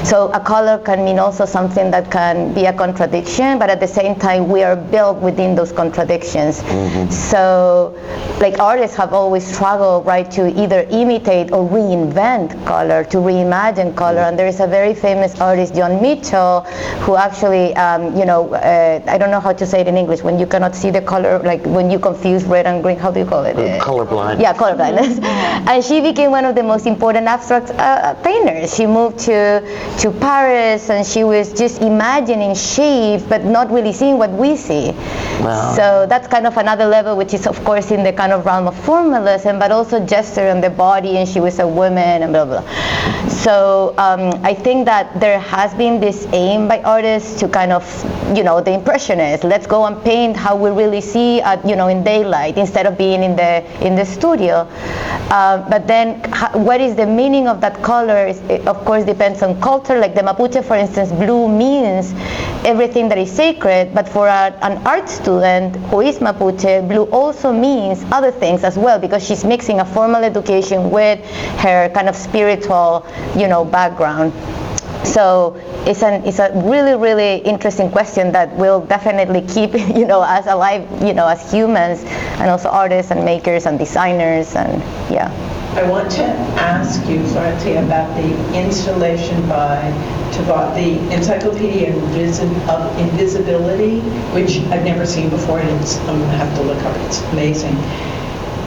So a color can mean also something that can be a contradiction, but at the same time we are built within those contradictions. So like artists have always struggled, right, to either imitate or reinvent color, to reimagine color. And there is a very famous artist, John Mitchell, who actually, I don't know how to say it in English, when you cannot see the color, like when you confuse red and green, how do you call it?
Colorblind.
Yeah, colorblindness. And she became one of the most important abstract painters. She moved to Paris, and she was just imagining shape but not really seeing what we see. Wow. So that's kind of another level, which is of course in the kind of realm of formalism, but also gesture on the body, and she was a woman and blah blah. So I think that there has been this aim by artists to kind of, the impressionists, let's go and paint how we really see in daylight instead of being in the studio. But then what is the meaning of that color it of course depends on culture. Like the Mapuche, for instance, blue means everything that is sacred, but for an art student who is Mapuche, blue also means other things as well, because she's mixing a formal education with her kind of spiritual, background. So it's a really, really interesting question that will definitely keep, us alive, as humans, and also artists and makers and designers, and yeah.
I want to ask you, Florenti, about the installation by Tabat, the Encyclopedia of Invisibility, which I've never seen before, and I'm going to have to look up. It's amazing.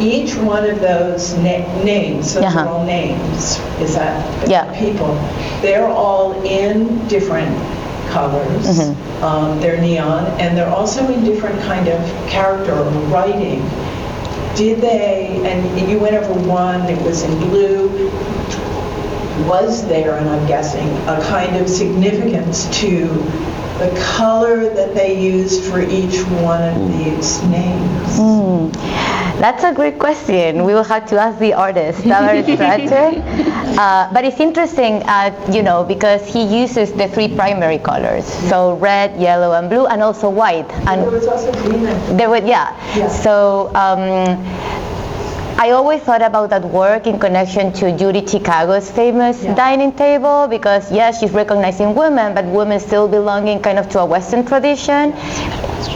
Each one of those names, those are all names, is that people? They're all in different colors. They're neon, and they're also in different kind of character or writing. Did they, and you went over one, it was in blue, was there, and I'm guessing, a kind of significance to the color that they used for each one of these names?
That's a great question. We will have to ask the artist, Tabar Strache. But it's interesting, because he uses the three primary colors. So red, yellow, and blue, and also white. And
there was also green.
There was, So I always thought about that work in connection to Judy Chicago's famous dining table, because yes, she's recognizing women, but women still belonging kind of to a Western tradition,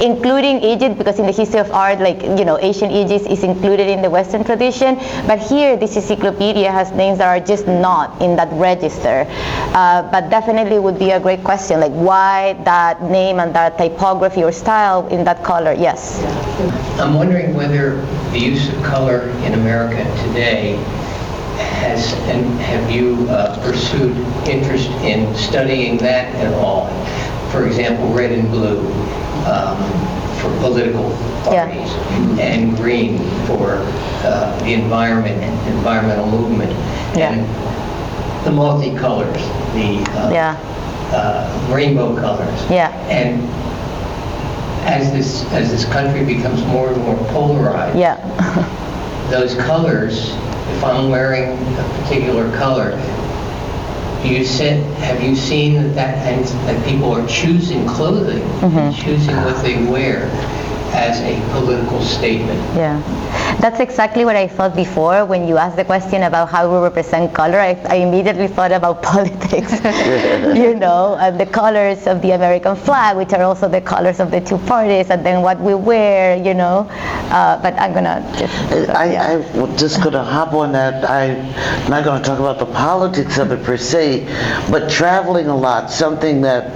including Egypt, because in the history of art, like, you know, ancient Egypt is included in the Western tradition. But here, this encyclopedia has names that are just not in that register. But definitely would be a great question, like why that name and that typography or style in that color? Yes.
I'm wondering whether the use of color in America today has, and have you pursued interest in studying that at all? For example, red and blue for political parties, and green for the environmental movement, and the multicolors, the rainbow colors. And as this country becomes more and more polarized, those colors, if I'm wearing a particular color, have you seen that people are choosing clothing, choosing what they wear as a political statement?
Yeah, that's exactly what I thought before when you asked the question about how we represent color. I immediately thought about politics, you know, and the colors of the American flag, which are also the colors of the two parties, and then what we wear, you know. But I'm gonna just.
I'm just gonna hop on that. I'm not gonna talk about the politics of it per se, but traveling a lot, something that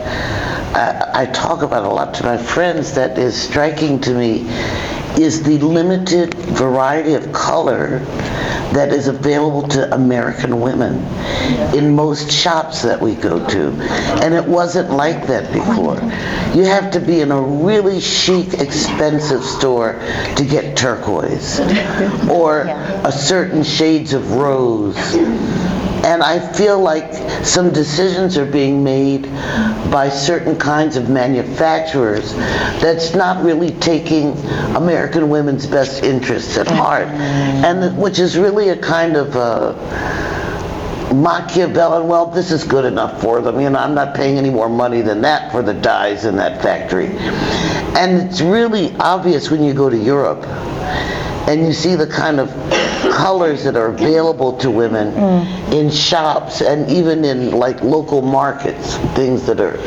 I talk about a lot to my friends that is striking to me is the limited variety of color that is available to American women in most shops that we go to. And it wasn't like that before. You have to be in a really chic, expensive store to get turquoise or a certain shades of rose. And I feel like some decisions are being made by certain kinds of manufacturers that's not really taking American women's best interests at heart, and which is really a kind of Machiavellian, well, this is good enough for them. You know, I'm not paying any more money than that for the dyes in that factory. And it's really obvious when you go to Europe and you see the kind of colors that are available to women in shops and even in like local markets, things that are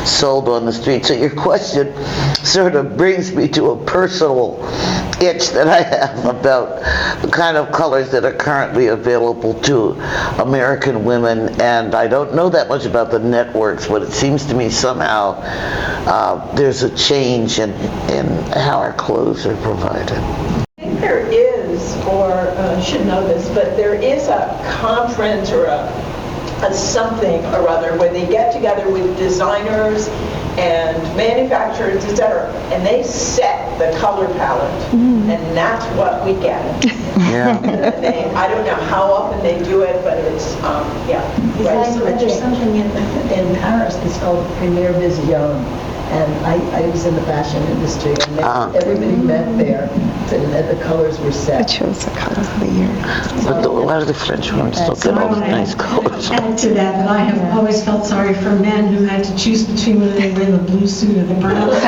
sold on the street. So your question sort of brings me to a personal itch that I have about the kind of colors that are currently available to American women. And I don't know that much about the networks, but it seems to me somehow there's a change in how our clothes are provided.
There is, or should know this, but there is a conference or a something or other where they get together with designers and manufacturers, etc., and they set the color palette, and that's what we get. I don't know how often they do it, but it's,
There's something in Paris that's called Premiere Vision. And I was in the fashion industry, and everybody met there, and the colors were set. It shows the colors of the year.
But a lot of the French women still get all the nice colors.
Add to that I have always felt sorry for men who had to choose between whether they wear the blue suit or the brown suit.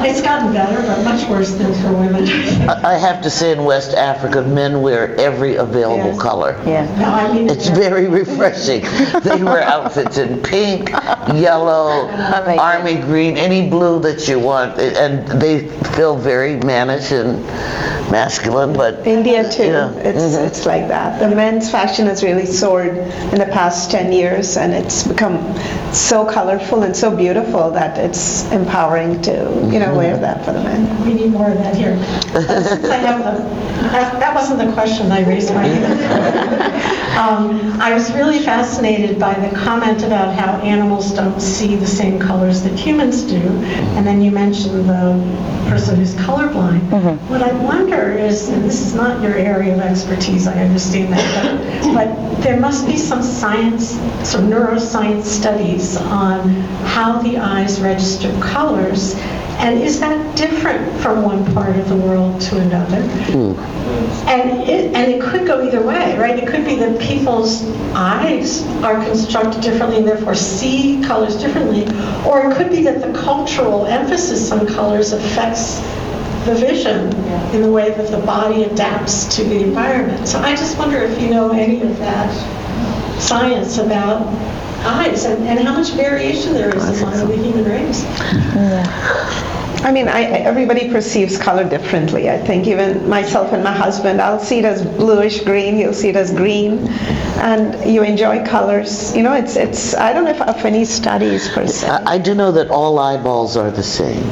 It's gotten better, but much worse than for women.
I have to say, in West Africa, men wear every available color. It's very refreshing. They wear outfits in pink, yellow, army green, any blue that you want, and they feel very mannish and masculine. But
India too, it's like that. The men's fashion has really soared in the past 10 years, and it's become so colorful and so beautiful that it's empowering to, wear that for the men.
We need more of that here. Since I have that wasn't the question I raised my hand. I was really fascinated by the comment about how animals don't see the same colors that humans do, and then you mentioned the person who's colorblind. What I wonder is, and this is not your area of expertise, I understand that, but there must be some science, some neuroscience studies on how the eyes register colors, and is that different from one part of the world to another? And it could go either way, right? It could be that people's eyes are constructed differently and therefore see colors differently, or it could be that the cultural emphasis on colors affects the vision in the way that the body adapts to the environment. So I just wonder if you know any of that science about eyes and how much variation there is among the human race.
I mean, everybody perceives color differently. I think even myself and my husband, I'll see it as bluish green, he'll see it as green, and you enjoy colors. You know, it's I don't know if of any studies per se.
I do know that all eyeballs are the same.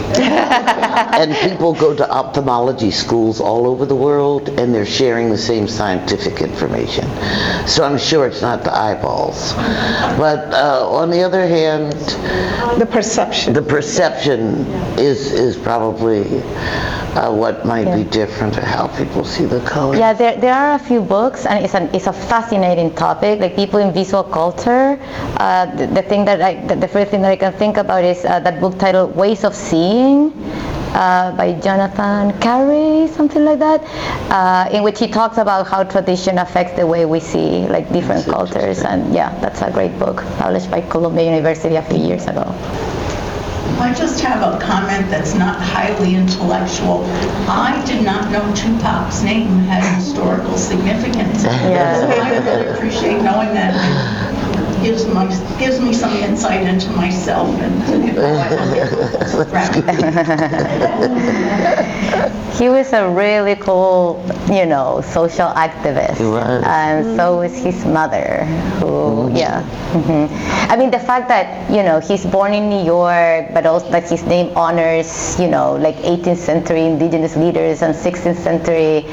And people go to ophthalmology schools all over the world, and they're sharing the same scientific information. So I'm sure it's not the eyeballs. But on the other hand,
the perception
is probably what might be different to how people see the color.
Yeah, there are a few books, and it's a fascinating topic. Like people in visual culture, the first thing that I can think about is that book titled Ways of Seeing by Jonathan Carey, something like that, in which he talks about how tradition affects the way we see like different cultures. And yeah, that's a great book, published by Columbia University a few years ago.
I just have a comment that's not highly intellectual. I did not know Tupac's name had historical significance.
Yeah.
So I really appreciate knowing that. It gives me some insight into myself and how I look at
He was a really cool, social activist.
He was.
And so was his mother, who, I mean, the fact that, he's born in New York, but also that his name honors, like 18th century indigenous leaders and 16th century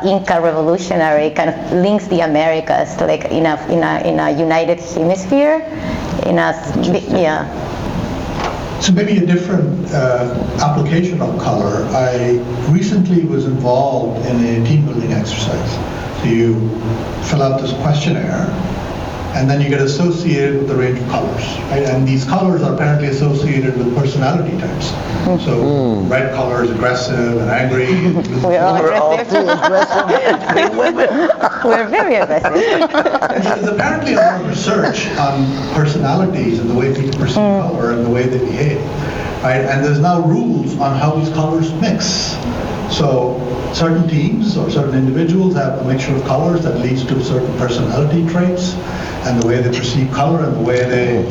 Inca revolutionary kind of links the Americas to like in a united hemisphere,
So maybe a different application of color. I recently was involved in a team building exercise. So you fill out this questionnaire, and then you get associated with a range of colors, right? And these colors are apparently associated with personality types. So red color is aggressive and angry.
We're all aggressive. We're very aggressive.
There's apparently a lot of research on personalities and the way people perceive color and the way they behave, right? And there's now rules on how these colors mix. So certain teams or certain individuals have a mixture of colors that leads to certain personality traits and the way they perceive color and the way they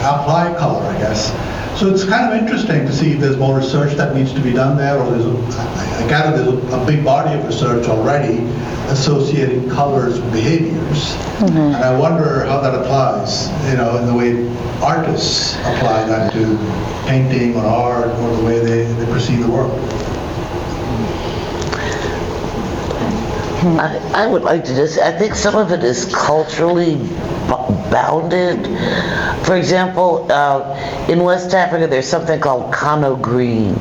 apply color, I guess. So it's kind of interesting to see if there's more research that needs to be done there, or I gather there's a big body of research already associating colors with behaviors. And I wonder how that applies, in the way artists apply that to painting or art or the way they perceive the world.
I would like to I think some of it is culturally bounded. For example, in West Africa, there's something called Kano green,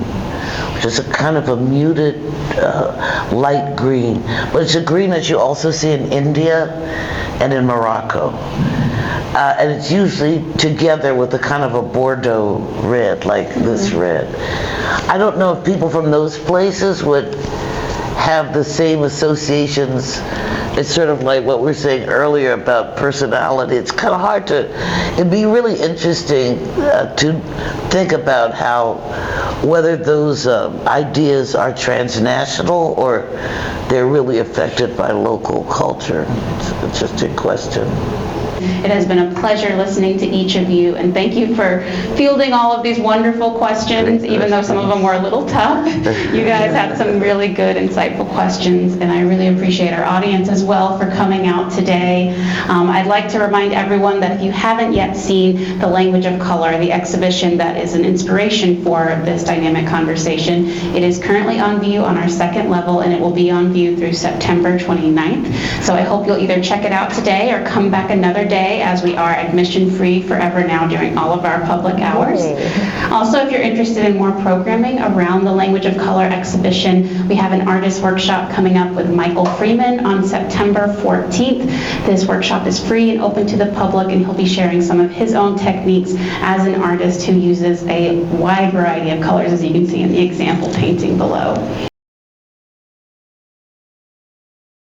which is a kind of a muted light green. But it's a green that you also see in India and in Morocco. And it's usually together with a kind of a Bordeaux red, like this red. I don't know if people from those places would have the same associations. It's sort of like what we were saying earlier about personality. It's kind of hard it'd be really interesting to think about whether those ideas are transnational or they're really affected by local culture. It's an interesting question.
It has been a pleasure listening to each of you, and thank you for fielding all of these wonderful questions, even though some of them were a little tough. You guys had some really good, insightful questions, and I really appreciate our audience as well for coming out today. I'd like to remind everyone that if you haven't yet seen The Language of Color, the exhibition that is an inspiration for this dynamic conversation, it is currently on view on our second level, and it will be on view through September 29th. So I hope you'll either check it out today or come back another day, as we are admission free forever now during all of our public hours. Also, if you're interested in more programming around the Language of Color exhibition, we have an artist workshop coming up with Michael Freeman on September 14th. This workshop is free and open to the public, and he'll be sharing some of his own techniques as an artist who uses a wide variety of colors, as you can see in the example painting below.